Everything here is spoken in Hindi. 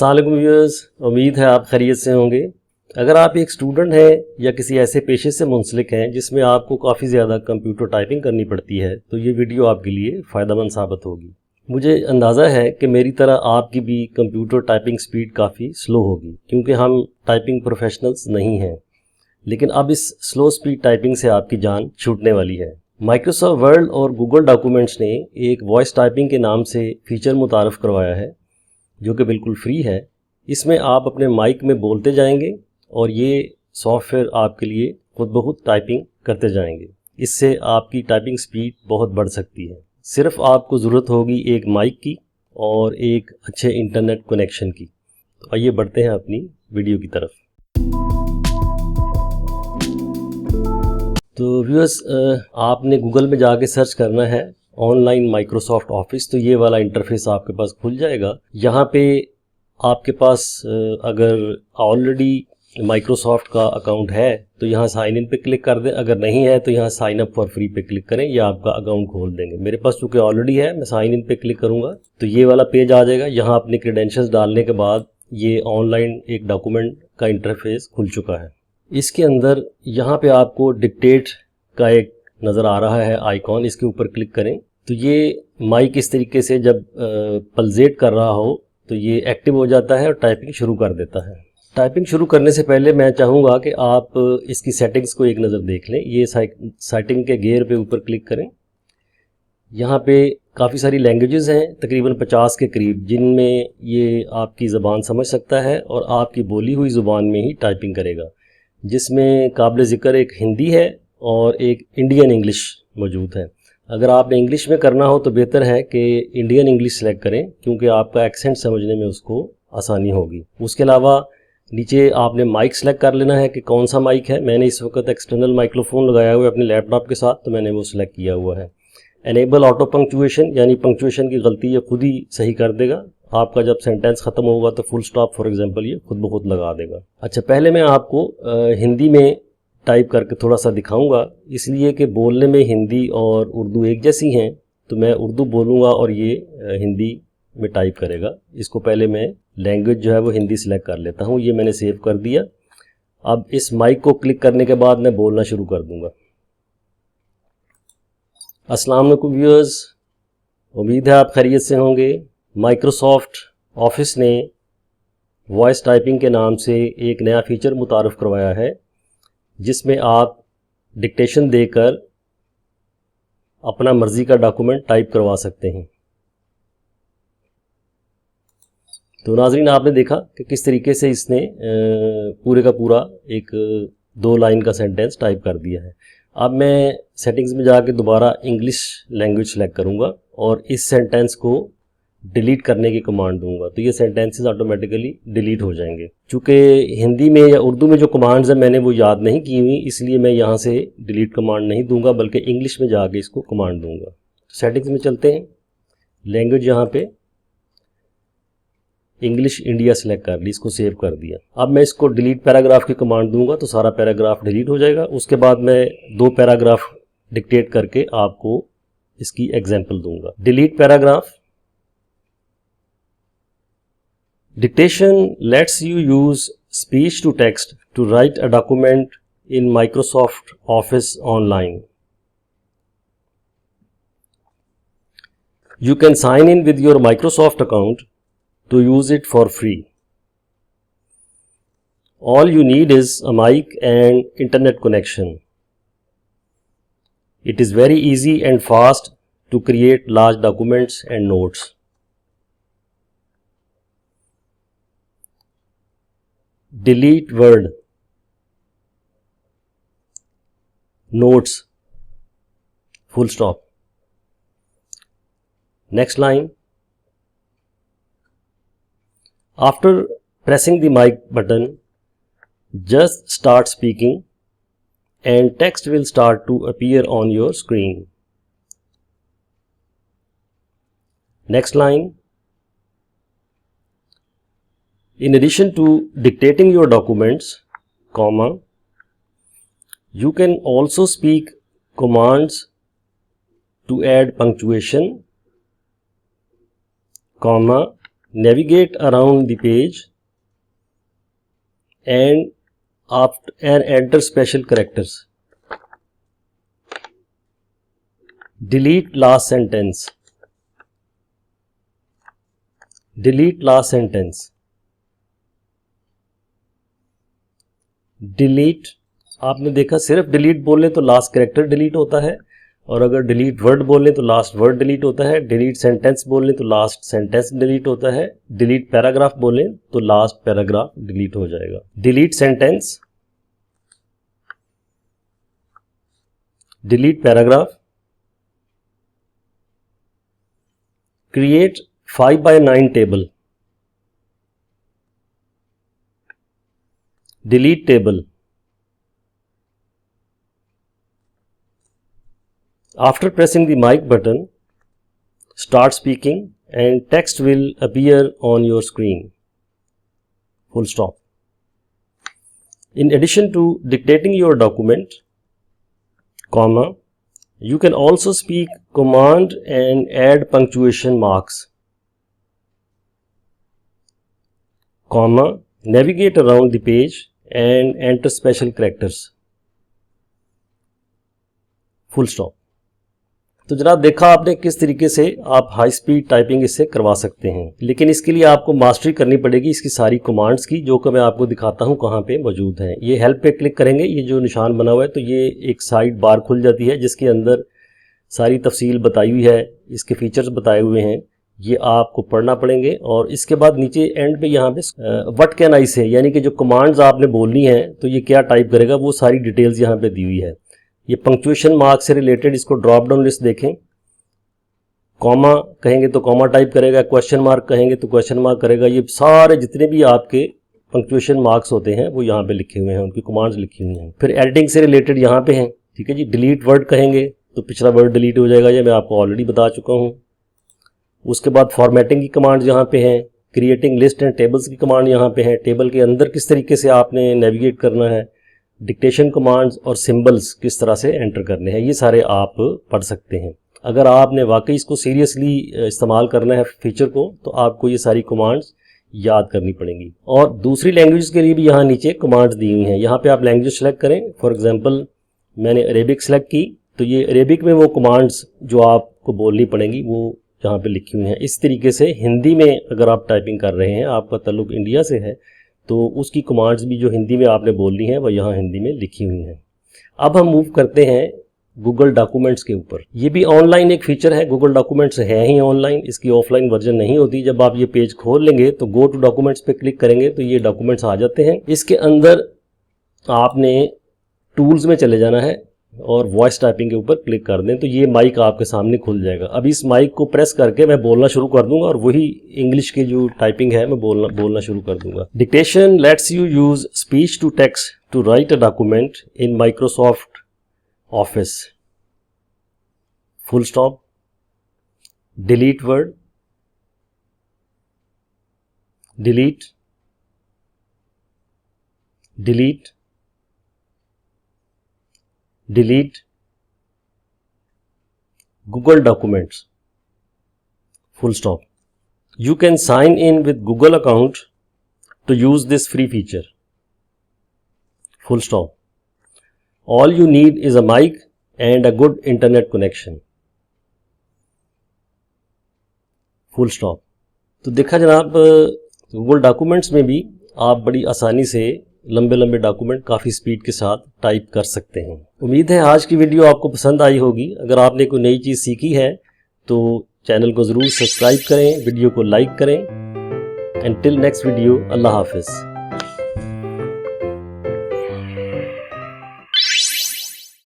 अस्सलाम वालेकुम व्यूअर्स, उम्मीद है आप खैरियत से होंगे। अगर आप एक स्टूडेंट हैं या किसी ऐसे पेशे से मुंसलिक हैं जिसमें आपको काफ़ी ज़्यादा कंप्यूटर टाइपिंग करनी पड़ती है तो ये वीडियो आपके लिए फ़ायदेमंद साबित होगी। मुझे अंदाज़ा है कि मेरी तरह आपकी भी कंप्यूटर टाइपिंग स्पीड काफ़ी स्लो होगी क्योंकि हम टाइपिंग प्रोफेशनल्स नहीं हैं, लेकिन अब इस स्लो स्पीड टाइपिंग से आपकी जान छूटने वाली है। माइक्रोसॉफ्ट वर्ड और गूगल डॉक्यूमेंट्स ने एक वॉइस टाइपिंग के नाम से फ़ीचर मुतारफ़ करवाया है जो कि बिल्कुल फ्री है। इसमें आप अपने माइक में बोलते जाएंगे और ये सॉफ्टवेयर आपके लिए खुद ब खुद टाइपिंग करते जाएंगे। इससे आपकी टाइपिंग स्पीड बहुत बढ़ सकती है। सिर्फ आपको ज़रूरत होगी एक माइक की और एक अच्छे इंटरनेट कनेक्शन की। तो आइए बढ़ते हैं अपनी वीडियो की तरफ। तो व्यूअर्स, आपने गूगल में जाके सर्च करना है ऑनलाइन माइक्रोसॉफ्ट ऑफिस। तो ये वाला इंटरफेस आपके पास खुल जाएगा। यहाँ पे आपके पास अगर ऑलरेडी माइक्रोसॉफ्ट का अकाउंट है तो यहाँ साइन इन पे क्लिक कर दें, अगर नहीं है तो यहाँ साइन अप फॉर फ्री पे क्लिक करें, या आपका अकाउंट खोल देंगे। मेरे पास चूँकि ऑलरेडी है, मैं साइन इन पे क्लिक करूँगा तो ये वाला पेज आ जाएगा। यहाँ अपने क्रेडेंशियल्स डालने के बाद ये ऑनलाइन एक डॉक्यूमेंट का इंटरफेस खुल चुका है। इसके अंदर यहाँ पे आपको डिक्टेट का एक नज़र आ रहा है आइकॉन, इसके ऊपर क्लिक करें तो ये माइक इस तरीके से जब पल्सेट कर रहा हो तो ये एक्टिव हो जाता है और टाइपिंग शुरू कर देता है। टाइपिंग शुरू करने से पहले मैं चाहूँगा कि आप इसकी सेटिंग्स को एक नज़र देख लें। ये सेटिंग के गेयर पे ऊपर क्लिक करें। यहाँ पे काफ़ी सारी लैंग्वेजेस हैं, तकरीबन 50 के करीब, जिनमें ये आपकी ज़बान समझ सकता है और आपकी बोली हुई ज़ुबान में ही टाइपिंग करेगा, जिसमें काबिल ज़िक्र एक हिंदी है और एक इंडियन इंग्लिश मौजूद है। अगर आपने इंग्लिश में करना हो तो बेहतर है कि इंडियन इंग्लिश सेलेक्ट करें क्योंकि आपका एक्सेंट समझने में उसको आसानी होगी। उसके अलावा नीचे आपने माइक सेलेक्ट कर लेना है कि कौन सा माइक है। मैंने इस वक्त एक्सटर्नल माइक्रोफोन लगाया हुआ है अपने लैपटॉप के साथ, तो मैंने वो सिलेक्ट किया हुआ है। एनेबल ऑटो पंक्चुएशन, यानी पंक्चुएशन की गलती ये खुद ही सही कर देगा। आपका जब सेंटेंस ख़त्म होगा तो फुल स्टॉप फॉर एग्जांपल ये खुद ब खुद लगा देगा। अच्छा, पहले मैं आपको हिंदी में टाइप करके थोड़ा सा दिखाऊंगा, इसलिए कि बोलने में हिंदी और उर्दू एक जैसी हैं। तो मैं उर्दू बोलूँगा और ये हिंदी में टाइप करेगा। इसको पहले मैं लैंग्वेज जो है वो हिंदी सिलेक्ट कर लेता हूँ। ये मैंने सेव कर दिया। अब इस माइक को क्लिक करने के बाद मैं बोलना शुरू कर दूँगा। अस्सलाम वालेकुम व्यूअर्स, उम्मीद है आप खैरियत से होंगे। माइक्रोसॉफ्ट ऑफिस ने वॉइस टाइपिंग के नाम से एक नया फ़ीचर मुतारफ़ करवाया है जिसमें आप डिक्टेशन देकर अपना मर्ज़ी का डॉक्यूमेंट टाइप करवा सकते हैं। तो नाज़रीन, आपने देखा कि किस तरीके से इसने पूरे का पूरा एक 2 लाइन का सेंटेंस टाइप कर दिया है। अब मैं सेटिंग्स में जाके दोबारा इंग्लिश लैंग्वेज सेलेक्ट करूँगा और इस सेंटेंस को डिलीट करने की कमांड दूंगा तो ये सेंटेंसेस ऑटोमेटिकली डिलीट हो जाएंगे। चूँकि हिंदी में या उर्दू में जो कमांड्स हैं मैंने वो याद नहीं की हुई, इसलिए मैं यहाँ से डिलीट कमांड नहीं दूंगा बल्कि इंग्लिश में जाके इसको कमांड दूंगा। सेटिंग्स में चलते हैं। लैंग्वेज यहाँ पे इंग्लिश इंडिया सेलेक्ट कर ली, इसको सेव कर दिया। अब मैं इसको डिलीट पैराग्राफ की कमांड दूंगा तो सारा पैराग्राफ डिलीट हो जाएगा। उसके बाद मैं 2 पैराग्राफ डिक्टेट करके आपको इसकी एग्जाम्पल दूंगा। Delete paragraph. Dictation lets you use speech to text to write a document in Microsoft Office online. You can sign in with your Microsoft account to use it for free. All you need is a mic and internet connection. It is very easy and fast to create large documents and notes. Delete word, notes, full stop. Next line. After pressing the mic button, just start speaking and text will start to appear on your screen. Next line. In addition to dictating your documents, comma, you can also speak commands to add punctuation, comma, navigate around the page and enter special characters. Delete last sentence. Delete last sentence. Delete, आपने देखा सिर्फ डिलीट बोल लें तो लास्ट कैरेक्टर डिलीट होता है, और अगर डिलीट वर्ड बोल लें तो लास्ट वर्ड डिलीट होता है, डिलीट सेंटेंस बोल लें तो लास्ट सेंटेंस डिलीट होता है, डिलीट पैराग्राफ बोलें तो लास्ट पैराग्राफ डिलीट हो जाएगा. Delete sentence, delete paragraph. Create 5x9 table. Delete table. After pressing the mic button, start speaking and text will appear on your screen. Full stop. In addition to dictating your document, comma, you can also speak command and add punctuation marks. Comma, navigate around the page and enter special characters. Full stop. तो जनाब देखा आपने किस तरीके से आप हाई स्पीड टाइपिंग इससे करवा सकते हैं, लेकिन इसके लिए आपको मास्टरी करनी पड़ेगी इसकी सारी कमांड्स की, जो कि मैं आपको दिखाता हूं कहां पे मौजूद हैं. ये हेल्प पे क्लिक करेंगे, ये जो निशान बना हुआ है तो ये एक साइड बार खुल जाती है जिसके अंदर सारी तफसील बताई हुई है, इसके फीचर्स बताए हुए हैं, ये आपको पढ़ना पड़ेंगे. और इसके बाद नीचे एंड पे यहाँ पे व्हाट कैन आई से, यानी कि जो कमांड्स आपने बोलनी है तो ये क्या टाइप करेगा वो सारी डिटेल्स यहाँ पे दी हुई है. ये पंक्चुएशन मार्क से रिलेटेड इसको ड्रॉप डाउन लिस्ट देखें. कॉमा कहेंगे तो कॉमा टाइप करेगा, क्वेश्चन मार्क कहेंगे तो क्वेश्चन मार्क करेगा. ये सारे जितने भी आपके पंक्चुएशन मार्क्स होते हैं वो यहाँ पे लिखे हुए हैं, उनकी कमांड्स लिखी हुई हैं. फिर एडिटिंग से रिलेटेड यहाँ पे हैं. ठीक है जी. डिलीट वर्ड कहेंगे तो पिछला वर्ड डिलीट हो जाएगा, ये मैं आपको ऑलरेडी बता चुका हूँ. उसके बाद फॉर्मेटिंग की कमांड यहाँ पे है, क्रिएटिंग लिस्ट एंड टेबल्स की कमांड यहाँ पे है, टेबल के अंदर किस तरीके से आपने नेविगेट करना है, डिक्टेशन कमांड्स और सिंबल्स किस तरह से एंटर करने हैं, ये सारे आप पढ़ सकते हैं. अगर आपने वाकई इसको सीरियसली इस्तेमाल करना है फीचर को तो आपको ये सारी कमांड्स याद करनी पड़ेंगी. और दूसरी लैंग्वेज के लिए भी यहाँ नीचे कमांड्स दी हुई हैं. यहाँ पे आप लैंग्वेज सेलेक्ट करें. फॉर एग्जांपल मैंने अरेबिक सेलेक्ट की तो ये अरेबिक में वो कमांड्स जो आपको बोलनी पड़ेंगी वो यहाँ पे लिखी हुई हैं. इस तरीके से हिंदी में अगर आप टाइपिंग कर रहे हैं, आपका ताल्लुक इंडिया से है, तो उसकी कमांड्स भी जो हिंदी में आपने बोलनी है वह यहाँ हिंदी में लिखी हुई हैं. अब हम मूव करते हैं गूगल डॉक्यूमेंट्स के ऊपर. ये भी ऑनलाइन एक फीचर है. गूगल डॉक्यूमेंट्स है ही ऑनलाइन, इसकी ऑफलाइन वर्जन नहीं होती. जब आप ये पेज खोल लेंगे तो गो टू डॉक्यूमेंट्स पे क्लिक करेंगे तो ये डॉक्यूमेंट्स आ जाते हैं. इसके अंदर आपने टूल्स में चले जाना है और वॉइस टाइपिंग के ऊपर क्लिक कर दें तो ये माइक आपके सामने खुल जाएगा. अब इस माइक को प्रेस करके मैं बोलना शुरू कर दूंगा और वही इंग्लिश की जो टाइपिंग है मैं बोलना शुरू कर दूंगा. Dictation lets you use speech to text to write a document in Microsoft Office. Full stop. Delete word. Delete. Delete. Delete. Google Documents. Full stop. You can sign in with Google account to use this free feature. Full stop. All you need is a mic and a good internet connection. Full stop. तो देखा जनाब Google Documents में भी आप बड़ी आसानी से लंबे लंबे डॉक्यूमेंट काफ़ी स्पीड के साथ टाइप कर सकते हैं. उम्मीद है आज की वीडियो आपको पसंद आई होगी. अगर आपने कोई नई चीज़ सीखी है तो चैनल को ज़रूर सब्सक्राइब करें, वीडियो को लाइक करें. एंड टिल नेक्स्ट वीडियो, अल्लाह हाफिज़.